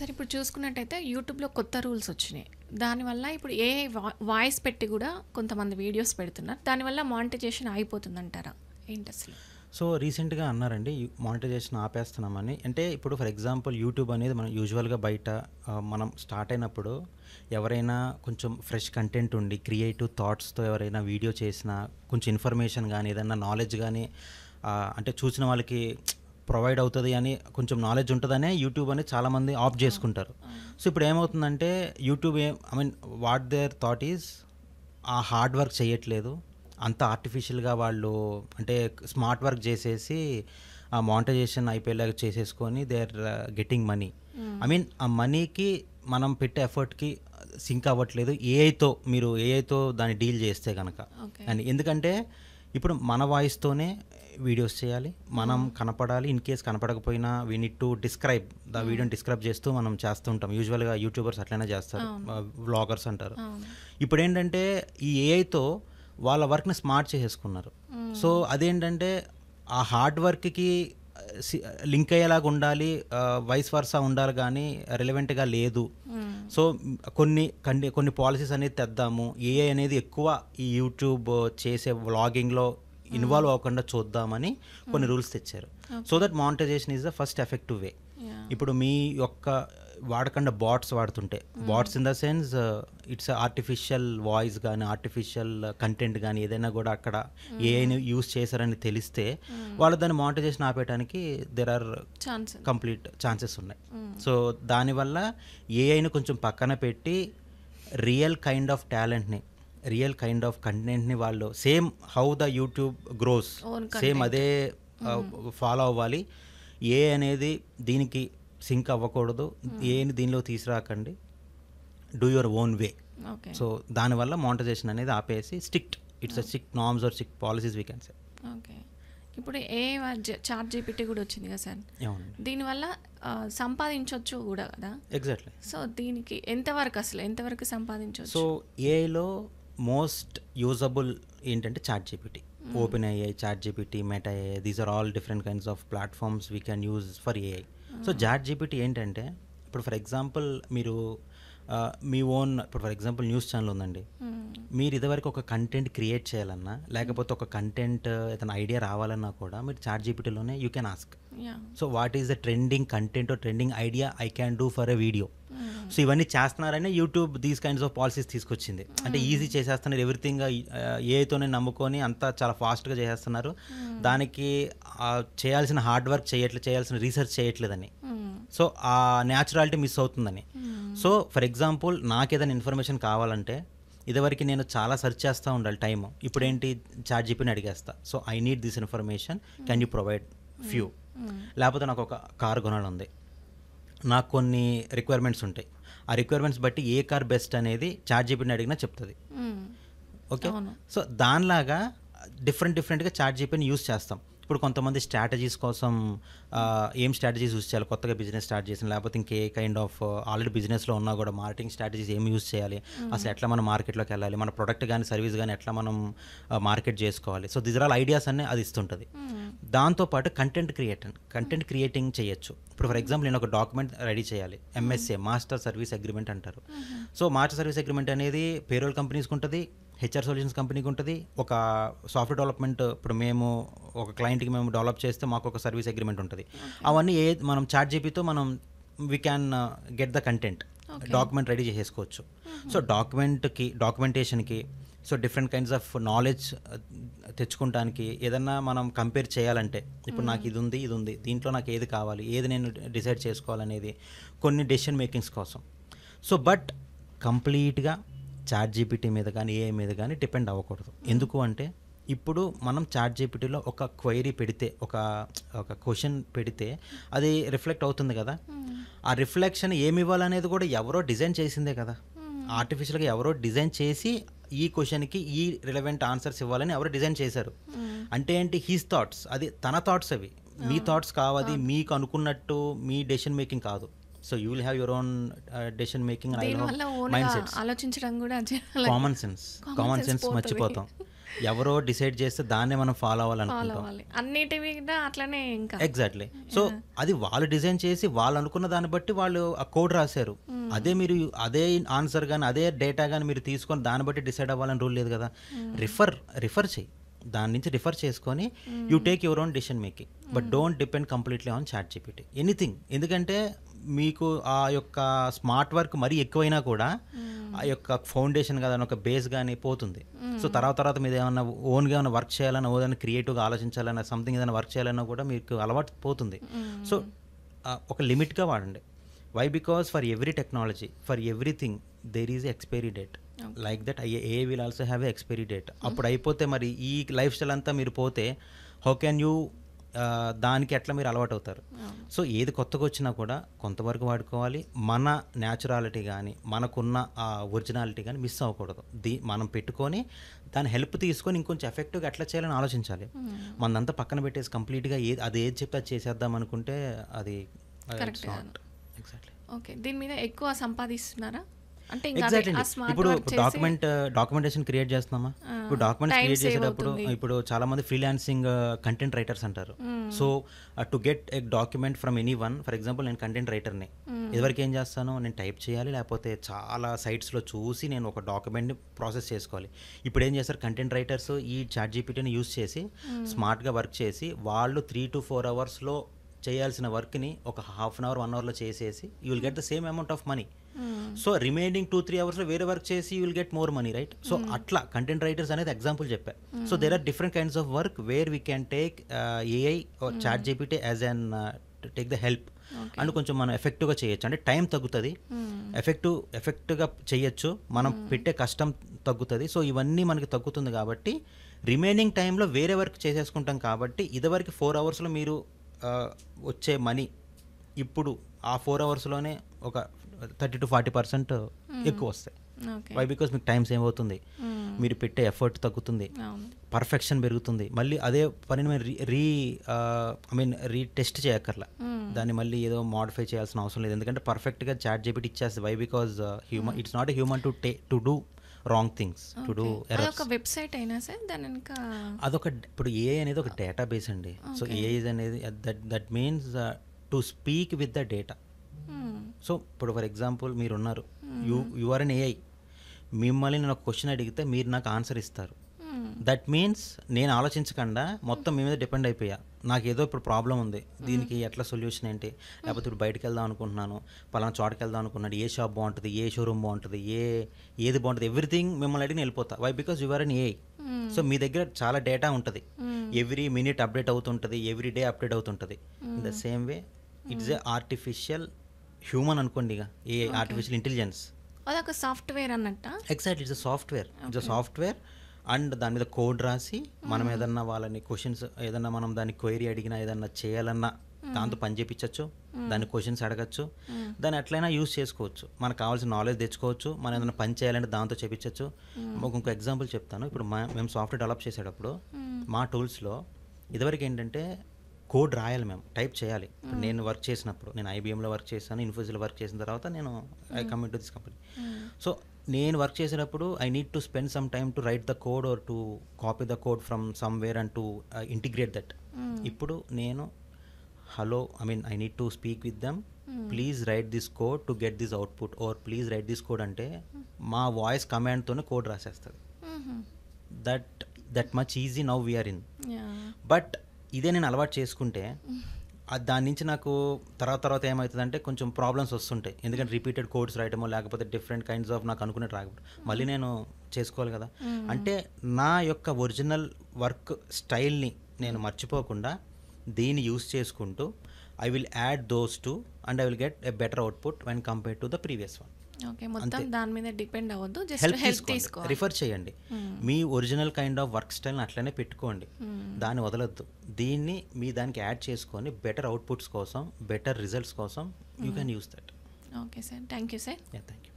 సరే ఇప్పుడు చూసుకున్నట్టయితే యూట్యూబ్‌లో కొత్త రూల్స్ వచ్చినాయి. దానివల్ల ఇప్పుడు ఏఐ వాయిస్ పెట్టి గూడా కొంతమంది వీడియోస్ పెడుతున్నారు. దానివల్ల మానిటైజేషన్ ఆగిపోతుందంటారా? ఏంటసలు? సో రీసెంట్‌గా అన్నారండి మానిటైజేషన్ ఆపేస్తున్నామని. అంటే ఇప్పుడు ఫర్ ఎగ్జాంపుల్ యూట్యూబ్ అనేది మనం యూజువల్‌గా బయట మనం స్టార్ట్ అయినప్పుడు ఎవరైనా కొంచెం ఫ్రెష్ కంటెంట్ ఉండి క్రియేటివ్ థాట్స్‌తో ఎవరైనా వీడియో చేసినా కొంచెం ఇన్ఫర్మేషన్ గానీ ఏదన్నా నాలెడ్జ్ గానీ అంటే చూసిన వాళ్ళకి ప్రొవైడ్ అవుతుంది అని కొంచెం నాలెడ్జ్ ఉంటుందనే యూట్యూబ్ అనేది చాలామంది ఆప్ చేసుకుంటారు. సో ఇప్పుడు ఏమవుతుందంటే YouTube I mean what their thought is ఆ హార్డ్ వర్క్ చేయట్లేదు. అంత ఆర్టిఫిషియల్గా వాళ్ళు అంటే స్మార్ట్ వర్క్ చేసేసి ఆ మానిటైజేషన్ అయిపోయేలాగా చేసేసుకొని they are getting money. I mean ఆ మనీకి మనం పెట్టే ఎఫర్ట్కి సింక్ అవ్వట్లేదు మీరు ఏఐతో దాన్ని డీల్ చేస్తే కనుక. అని ఎందుకంటే ఇప్పుడు మన వాయిస్తోనే వీడియోస్ చేయాలి, మనం కనపడాలి. ఇన్ కేస్ కనపడకపోయినా వీ నీడ్ టు డిస్క్రైబ్ వీడియోని డిస్క్రైబ్ చేస్తూ మనం చేస్తూ ఉంటాం. యూజువల్గా యూట్యూబర్స్ అట్లనే చేస్తారు, వ్లాగర్స్ అంటారు. ఇప్పుడు ఏంటంటే ఈ ఏఐతో వాళ్ళ వర్క్ని స్మార్ట్ చేసేసుకున్నారు. సో అదేంటంటే ఆ హార్డ్ వర్క్కి లింక్ అయ్యేలాగా ఉండాలి, వైస్ వర్సా ఉండాలి, కానీ రిలవెంట్గా లేదు. సో కొన్ని పాలసీస్ అనేది తెద్దాము, ఏఐ అనేది ఎక్కువ ఈ యూట్యూబ్ చేసే వ్లాగింగ్లో ఇన్వాల్వ్ అవ్వకుండా చూద్దామని కొన్ని రూల్స్ తెచ్చారు. So that monetization is the first effective way. ఇప్పుడు మీ యొక్క వాడకుండా బాట్స్ వాడుతుంటే, bots in the sense it's artificial voice కానీ ఆర్టిఫిషియల్ కంటెంట్ కానీ ఏదైనా కూడా అక్కడ ఏఐని యూస్ చేశారని తెలిస్తే వాళ్ళు దాన్ని మానిటైజేషన్ ఆపేయడానికి దెర్ ఆర్ కంప్లీట్ ఛాన్సెస్ ఉన్నాయి. సో దానివల్ల ఏఐని కొంచెం పక్కన పెట్టి రియల్ కైండ్ ఆఫ్ టాలెంట్ని, రియల్ కైండ్ ఆఫ్ కంటెంట్ని వాళ్ళు same how the YouTube grows same అదే ఫాలో అవ్వాలి. ఏ అనేది దీనికి సింక్ అవ్వకూడదు, ఏని దీనిలో తీసుకురాకండి, do your own way. So దానివల్ల మానిటైజేషన్ అనేది ఆపేసి it's strict norms or strict policies we can say. Okay, ఇప్పుడు చాట్ జీపీటీ కూడా వచ్చింది కదా సార్, దీనివల్ల సంపాదించవచ్చు కూడా కదా? ఎగ్జాక్ట్లీ. సో దీనికి ఎంతవరకు సంపాదించవచ్చు? సో ఏఐలో మోస్ట్ యూజబుల్ ఏంటంటే ChatGPT, OpenAI, ChatGPT, Meta AI, these are all different kinds of platforms we can use for AI. So ChatGPT ఏంటంటే ఇప్పుడు ఫర్ ఎగ్జాంపుల్ మీరు మీ ఓన్ ఇప్పుడు ఫర్ ఎగ్జాంపుల్ న్యూస్ ఛానల్ ఉందండి, మీరు ఇదివరకు ఒక కంటెంట్ క్రియేట్ చేయాలన్నా లేకపోతే ఒక కంటెంట్ ఏదైనా ఐడియా రావాలన్నా కూడా మీరు చాట్ జీపీటీలోనే you can ask. So what is the trending content or trending idea I can do for a video. So ఇవన్నీ చేస్తున్నారనే YouTube these kinds of policies తీసుకొచ్చింది. అంటే ఈజీ చేసేస్తున్నారు, ఎవ్రీథింగ్ ఏఐతోనే నమ్ముకొని అంతా చాలా ఫాస్ట్గా చేసేస్తున్నారు. దానికి చేయాల్సిన హార్డ్ వర్క్ చేయాల్సిన రీసెర్చ్ చేయట్లేదని, సో ఆ న్యాచురాలిటీ మిస్ అవుతుందని. సో ఫర్ ఎగ్జాంపుల్ నాకు ఏదైనా ఇన్ఫర్మేషన్ కావాలంటే ఇదివరకు నేను చాలా సెర్చ్ చేస్తూ ఉండాలి టైము, ఇప్పుడు ఏంటి చాట్ జీపీని అడిగేస్తా, so I need this information, can you provide few. లేకపోతే నాకు ఒక కార్ కొనాలి ఉంది, నాకు కొన్ని రిక్వైర్మెంట్స్ ఉంటాయి, ఆ రిక్వైర్మెంట్స్ బట్టి ఏ కార్ బెస్ట్ అనేది చాట్ జీపీని అడిగినా చెప్తుంది. ఓకే, సో దానిలాగా డిఫరెంట్గా చాట్ జీపీని యూస్ చేస్తాం. ఇప్పుడు కొంతమంది స్ట్రాటజీస్ కోసం ఏం స్ట్రాటజీస్ యూస్ చేయాలి, కొత్తగా బిజినెస్ స్టార్ట్ చేసిన లేకపోతే ఇంకే కైండ్ ఆఫ్ ఆల్రెడీ బిజినెస్లో ఉన్నా కూడా మార్కెటింగ్ స్ట్రాటజీస్ ఏం యూస్ చేయాలి, అసలు ఎట్లా మనం మార్కెట్లోకి వెళ్ళాలి, మన ప్రొడక్ట్ కానీ సర్వీస్ కానీ ఎట్లా మనం మార్కెట్ చేసుకోవాలి. So this are all ideas అన్నీ అది ఇస్తుంటుంది. దాంతోపాటు కంటెంట్ క్రియేటింగ్ చేయొచ్చు. ఇప్పుడు ఫర్ ఎగ్జాంపుల్ నేను ఒక డాక్యుమెంట్ రెడీ చేయాలి, ఎంఎస్ఏ మాస్టర్ సర్వీస్ అగ్రిమెంట్ అంటారు. సో మాస్టర్ సర్వీస్ అగ్రిమెంట్ అనేది పేరోల్ కంపెనీస్కి ఉంటుంది, హెచ్ఆర్ సొల్యూషన్స్ కంపెనీకి ఉంటుంది, ఒక సాఫ్ట్వేర్ డెవలప్మెంట్ ఇప్పుడు మేము ఒక క్లయింట్కి మేము డెవలప్ చేస్తే మాకు ఒక సర్వీస్ అగ్రిమెంట్ ఉంటుంది. అవన్నీ మనం చాట్ జీపీతో మనం we can get the content, document ready చేసేసుకోవచ్చు. సో డాక్యుమెంటేషన్కి so different kinds of knowledge తెచ్చుకోవడానికి ఏదన్నా మనం కంపేర్ చేయాలంటే ఇప్పుడు నాకు ఇది ఉంది దీంట్లో నాకు ఏది కావాలి, ఏది నేను డిసైడ్ చేసుకోవాలనేది కొన్ని డెసిషన్ మేకింగ్స్ కోసం. సో బట్ కంప్లీట్గా చాట్ జీపీటీ మీద కానీ ఏఐ మీద కానీ డిపెండ్ అవ్వకూడదు. ఎందుకు అంటే ఇప్పుడు మనం చాట్ జీపీటీలో ఒక క్వైరీ పెడితే, ఒక క్వశ్చన్ పెడితే అది రిఫ్లెక్ట్ అవుతుంది కదా, ఆ రిఫ్లెక్షన్ ఏమి ఇవ్వాలనేది కూడా ఎవరో డిజైన్ చేసిందే కదా, ఆర్టిఫిషియల్గా ఎవరో డిజైన్ చేసి ఈ క్వశ్చన్కి ఈ రిలవెంట్ ఆన్సర్స్ ఇవ్వాలని ఎవరో డిజైన్ చేశారు. అంటే ఏంటి, హీస్ థాట్స్, అది తన థాట్స్, అవి మీ థాట్స్ కావాలి, మీకు అనుకున్నట్టు మీ డెసిషన్ మేకింగ్ కాదు. So you will have your own decision making, mind sets, ఆలోచించడం కూడా కామన్ సెన్స్ మర్చిపోతాం. ఎవరో డిసైడ్ చేస్తే దాన్నే మనం ఫాలో ఫాలో అవ్వాలనుకుంటాం. అవ్వాలి. అన్నిటివి కూడా అట్లనే ఇంకా. ఎగ్జాక్ట్లీ. సో అది వాళ్ళు డిజైన్ చేసి వాళ్ళు అనుకున్న దాన్ని బట్టి వాళ్ళు ఆ కోడ్ రాశారు. అదే మీరు అదే ఆన్సర్ కానీ అదే డేటా కానీ మీరు తీసుకొని దాన్ని బట్టి డిసైడ్ అవ్వాలని రూల్ లేదు కదా. రిఫర్ చేయి, దాని నుంచి రిఫర్ చేసుకొని you take your own decision making, but don't depend completely on ChatGPT anything. ఎందుకంటే మీకు ఆ యొక్క స్మార్ట్ వర్క్ మరీ ఎక్కువైనా కూడా ఆ యొక్క ఫౌండేషన్ కదా ఒక బేస్ కానీ పోతుంది. సో తర్వాత మీరు ఏమన్నా ఓన్గా ఏమైనా వర్క్ చేయాలన్నా, ఏదైనా క్రియేటివ్గా ఆలోచించాలన్నా, సంథింగ్ ఏదైనా వర్క్ చేయాలన్నా కూడా మీకు అలవాటు పోతుంది. సో ఒక లిమిట్గా వాడండి. Why? Because for every technology, for everything there is expiry date. Like that AI will also have a expiry date. అప్పుడు అయిపోతే మరి ఈ లైఫ్ స్టైల్ అంతా మీరు పోతే హౌ క్యాన్ యూ దానికి ఎట్లా మీరు అలవాటు అవుతారు? సో ఏది కొత్తగా వచ్చినా కూడా కొంతవరకు వాడుకోవాలి. మన న్యాచురాలిటీ కానీ మనకున్న ఆ ఒరిజినాలిటీ కానీ మిస్ అవ్వకూడదు. మనం పెట్టుకొని దాని హెల్ప్ తీసుకొని ఇంకొంచెం ఎఫెక్టివ్గా ఎట్లా చేయాలని ఆలోచించాలి. మనంతా పక్కన పెట్టేసి కంప్లీట్గా అది ఏది చెప్తే అది చేసేద్దాం అనుకుంటే అది ఎగ్జాక్ట్లీ. ఓకే, దీని మీద ఎక్కువ సంపాదిస్తున్నారా? అంటే ఎగ్జాక్ట్లీ. ఇప్పుడు డాక్యుమెంటేషన్ క్రియేట్ చేస్తున్నామా? ఇప్పుడు డాక్యుమెంట్స్ క్రియేట్ చేసేటప్పుడు ఇప్పుడు చాలా మంది ఫ్రీలాన్సింగ్ కంటెంట్ రైటర్స్ అంటారు. So to get a document from any one, for example నేను కంటెంట్ రైటర్ని, ఇదివరకు ఏం చేస్తాను, నేను టైప్ చేయాలి, లేకపోతే చాలా సైట్స్లో చూసి నేను ఒక డాక్యుమెంట్ని ప్రాసెస్ చేసుకోవాలి. ఇప్పుడు ఏం చేస్తారు కంటెంట్ రైటర్స్, ఈ చాట్ జీపీటీని యూస్ చేసి స్మార్ట్గా వర్క్ చేసి వాళ్ళు 3 to 4 అవర్స్లో చేయాల్సిన వర్క్ని ఒక హాఫ్ అన్ అవర్ 1 అవర్లో చేసేసి you will get the same amount of money. So remaining 2-3 అవర్స్లో వేరే వర్క్ చేసి you will get more money, right? So అట్లా కంటెంట్ రైటర్స్ అనేది ఎగ్జాంపుల్ చెప్పా. So there are different kinds of work where we can take AI or ChatGPT as an take the help and కొంచెం మనం ఎఫెక్టివ్గా చేయొచ్చు. అంటే time తగ్గుతుంది, ఎఫెక్టివ్గా చేయొచ్చు, మనం పెట్టే కష్టం తగ్గుతుంది. సో ఇవన్నీ మనకి తగ్గుతుంది కాబట్టి రిమైనింగ్ టైంలో వేరే వర్క్ చేసేసుకుంటాం. కాబట్టి ఇదివరకు 4 అవర్స్లో మీరు వచ్చే మనీ ఇప్పుడు ఆ 4 అవర్స్లోనే ఒక 30 to 40% ఎక్కువ వస్తాయి. వై? బికాస్ మీకు టైం సేవ్ అవుతుంది, మీరు పెట్టే ఎఫర్ట్ తగ్గుతుంది, పర్ఫెక్షన్ పెరుగుతుంది. మళ్ళీ అదే పనిని మీరు రీటెస్ట్ చేయక్కర్లా, దాన్ని మళ్ళీ ఏదో మోడిఫై చేయాల్సిన అవసరం లేదు. ఎందుకంటే పర్ఫెక్ట్గా చాట్ జీపీటీ ఇచ్చేస్తుంది. Why? Because human, it's not a human to do wrong things, to do errors. ఒక వెబ్సైట్ అయినా సార్ దాని అదొక ఇప్పుడు ఏఐ అనేది ఒక డేటా బేస్ అండి. సో ఏఐ అనేది that means to speak with the data. So ఇప్పుడు ఫర్ ఎగ్జాంపుల్ మీరు ఉన్నారు, యు ఆర్ అన్ ఏఐ, మిమ్మల్ని నేను ఒక క్వశ్చన్ అడిగితే మీరు నాకు ఆన్సర్ ఇస్తారు. దట్ మీన్స్ నేను ఆలోచించకుండా మొత్తం మీ మీద డిపెండ్ అయిపోయా. నాకు ఏదో ఇప్పుడు ప్రాబ్లం ఉంది, దీనికి ఎట్లా సొల్యూషన్ ఏంటి, లేకపోతే ఇప్పుడు బయటకు వెళ్దాం అనుకుంటున్నాను, పలానా చోటకి వెళ్దాం అనుకున్నాను, ఏ షాప్ బాగుంటుంది, ఏ షోరూమ్ బాగుంటుంది, ఏది బాగుంటుంది, ఎవ్రీథింగ్ మిమ్మల్ని అడిగి వెళ్ళిపోతా. Why? Because you are an AI. So మీ దగ్గర చాలా డేటా ఉంటుంది, ఎవ్రీ మినిట్ అప్డేట్ అవుతుంటుంది, ఎవ్రీ డే అప్డేట్ అవుతుంటుంది. In the same way it's a artificial human అనుకోండి, ఇక ఏఐ ఆర్టిఫిషియల్ ఇంటెలిజెన్స్. అదొక సాఫ్ట్వేర్ అన్నట్ట. Exactly, it's a software. And దాని మీద కోడ్ రాసి మనం ఏదన్నా వాళ్ళని క్వశ్చన్స్ ఏదన్నా మనం దాన్ని క్వైరీ అడిగినా ఏదన్నా చేయాలన్నా దాంతో పని చేయించవచ్చు, దాన్ని క్వశ్చన్స్ అడగచ్చు, దాన్ని ఎట్లయినా యూజ్ చేసుకోవచ్చు, మనకు కావాల్సిన నాలెడ్జ్ తెచ్చుకోవచ్చు, మనం ఏదైనా పని చేయాలంటే దాంతో చేయించవచ్చు. ఇంకో ఎగ్జాంపుల్ చెప్తాను. ఇప్పుడు మేము సాఫ్ట్వేర్ డెవలప్ చేసేటప్పుడు మా టూల్స్లో ఇదివరకు ఏంటంటే కోడ్ రాయాలి, మేము టైప్ చేయాలి. ఇప్పుడు నేను వర్క్ చేసినప్పుడు, నేను ఐబిఎంలో వర్క్ చేశాను, ఇన్ఫోసిస్లో వర్క్ చేసిన తర్వాత నేను I come in to this company. So నేను వర్క్ చేసేటప్పుడు I need to spend some time to write the code or to copy the code from somewhere and to integrate that. ఇప్పుడు నేను I need to speak with them, please write this code to get this output, or please write this code అంటే మా voice కమాండ్తోనే code రాసేస్తుంది. That much easy now we are in. But ఇదే నేను అలవాటు చేసుకుంటే దాని నుంచి నాకు తర్వాత ఏమవుతుందంటే కొంచెం ప్రాబ్లమ్స్ వస్తుంటాయి. ఎందుకంటే రిపీటెడ్ కోడ్స్ రాయటమో లేకపోతే డిఫరెంట్ కైండ్స్ ఆఫ్ నాకు అనుకున్నట్టు రాకపోతే మళ్ళీ నేను చేసుకోవాలి కదా. అంటే నా యొక్క ఒరిజినల్ వర్క్ స్టైల్ని నేను మర్చిపోకుండా దీన్ని యూస్ చేసుకుంటూ I will add those to and I will get a better output when compare to the previous one. Okay, మొత్తం దాని మీద డిపెండ్ అవ్వద్దు, జస్ట్ హెల్ప్ తీసుకోవాలి, రిఫర్ చేయండి. మీ ఒరిజినల్ కైండ్ ఆఫ్ వర్క్ స్టైల్ని అట్లనే పెట్టుకోండి, దాన్ని వదలొద్దు. దీన్ని మీ దానికి యాడ్ చేసుకొని బెటర్ అవుట్పుట్స్ కోసం, బెటర్ రిజల్ట్స్ కోసం you can use that. Okay sir, thank you sir. Thank you.